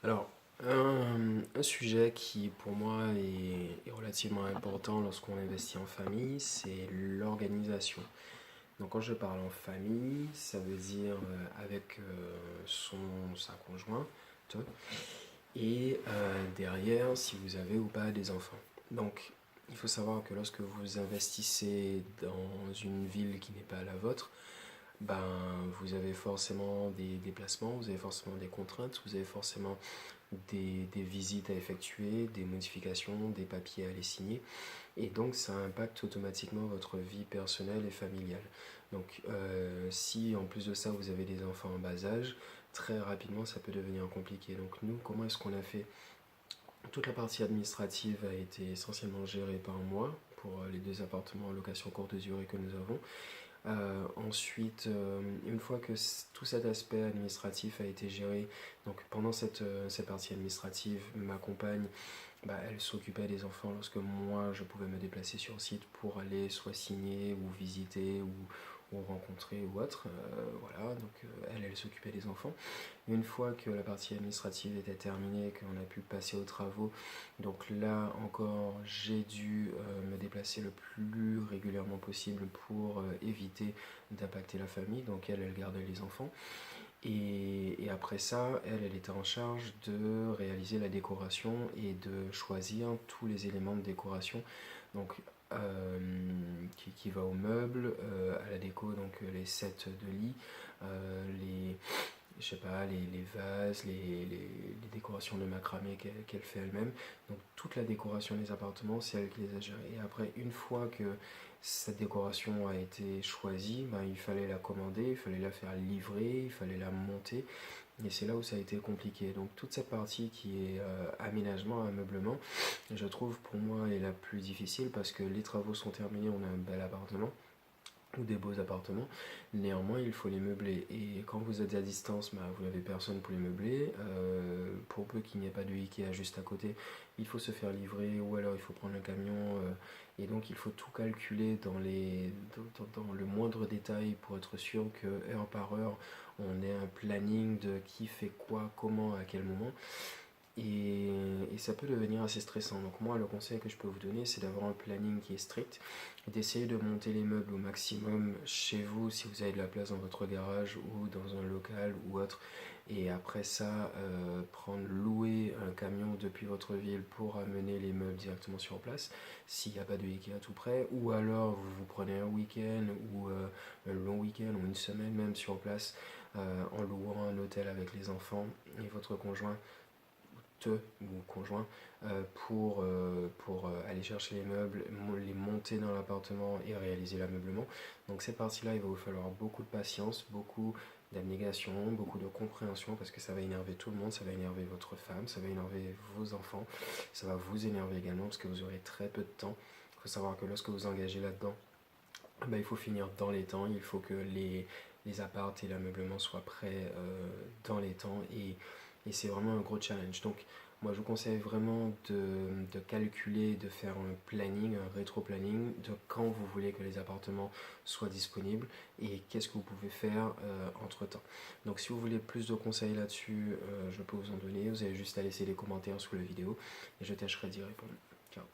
Alors, un sujet qui pour moi est relativement important lorsqu'on investit en famille, c'est l'organisation. Donc quand je parle en famille, ça veut dire avec sa conjointe et derrière si vous avez ou pas des enfants. Donc il faut savoir que lorsque vous investissez dans une ville qui n'est pas la vôtre, ben, vous avez forcément des déplacements, vous avez forcément des contraintes, vous avez forcément des visites à effectuer, des modifications, des papiers à aller signer. Et donc ça impacte automatiquement votre vie personnelle et familiale. Donc si en plus de ça vous avez des enfants en bas âge, très rapidement ça peut devenir compliqué. Donc nous, comment est-ce qu'on a fait? Toute la partie administrative a été essentiellement gérée par moi pour les deux appartements en location courte durée que nous avons. Ensuite, une fois que tout cet aspect administratif a été géré, donc pendant cette partie administrative, ma compagne, bah, elle s'occupait des enfants lorsque moi je pouvais me déplacer sur site pour aller soit signer ou visiter ou rencontrer ou autre. Voilà, donc elle s'occupait des enfants. Une fois que la partie administrative était terminée, qu'on a pu passer aux travaux, donc là encore j'ai dû me déplacer le plus régulièrement possible pour éviter d'impacter la famille. Donc elle gardait les enfants. Et après ça, elle était en charge de réaliser la décoration et de choisir tous les éléments de décoration. Donc, qui va aux meubles, à la déco, donc les sets de lit, les, je sais pas, les vases, les décorations de macramé qu'elle fait elle-même. Donc toute la décoration des appartements, c'est elle qui les a gérées. Et après, une fois que cette décoration a été choisie, ben, il fallait la commander, il fallait la faire livrer, il fallait la monter. Et c'est là où ça a été compliqué. Donc toute cette partie qui est aménagement, ameublement, je trouve pour moi est la plus difficile parce que les travaux sont terminés, on a un bel appartement ou des beaux appartements. Néanmoins, il faut les meubler. Et quand vous êtes à distance, bah, vous n'avez personne pour les meubler. Pour peu qu'il n'y ait pas de Ikea juste à côté, il faut se faire livrer ou alors il faut prendre un camion. Et donc, il faut tout calculer dans le moindre détail pour être sûr que heure par heure, on ait un planning de qui fait quoi, comment, à quel moment. Et ça peut devenir assez stressant. Donc moi, le conseil que je peux vous donner, c'est d'avoir un planning qui est strict, d'essayer de monter les meubles au maximum chez vous si vous avez de la place dans votre garage ou dans un local ou autre. Et après ça, louer un camion depuis votre ville pour amener les meubles directement sur place, s'il n'y a pas de Ikea tout près. Ou alors vous prenez un week-end ou un long week-end ou une semaine même sur place en louant un hôtel avec les enfants et votre conjoint ou conjoint pour aller chercher les meubles, les monter dans l'appartement et réaliser l'ameublement. Donc cette partie-là, il va vous falloir beaucoup de patience, beaucoup d'abnégation, beaucoup de compréhension parce que ça va énerver tout le monde, ça va énerver votre femme, ça va énerver vos enfants, ça va vous énerver également parce que vous aurez très peu de temps. Il faut savoir que lorsque vous engagez là-dedans, bah, il faut finir dans les temps, il faut que les apparts et l'ameublement soient prêts dans les temps et c'est vraiment un gros challenge. Donc moi je vous conseille vraiment de calculer, de faire un planning, un rétro-planning de quand vous voulez que les appartements soient disponibles et qu'est-ce que vous pouvez faire entre temps. Donc si vous voulez plus de conseils là-dessus, je peux vous en donner, vous avez juste à laisser des commentaires sous la vidéo et je tâcherai d'y répondre. Ciao.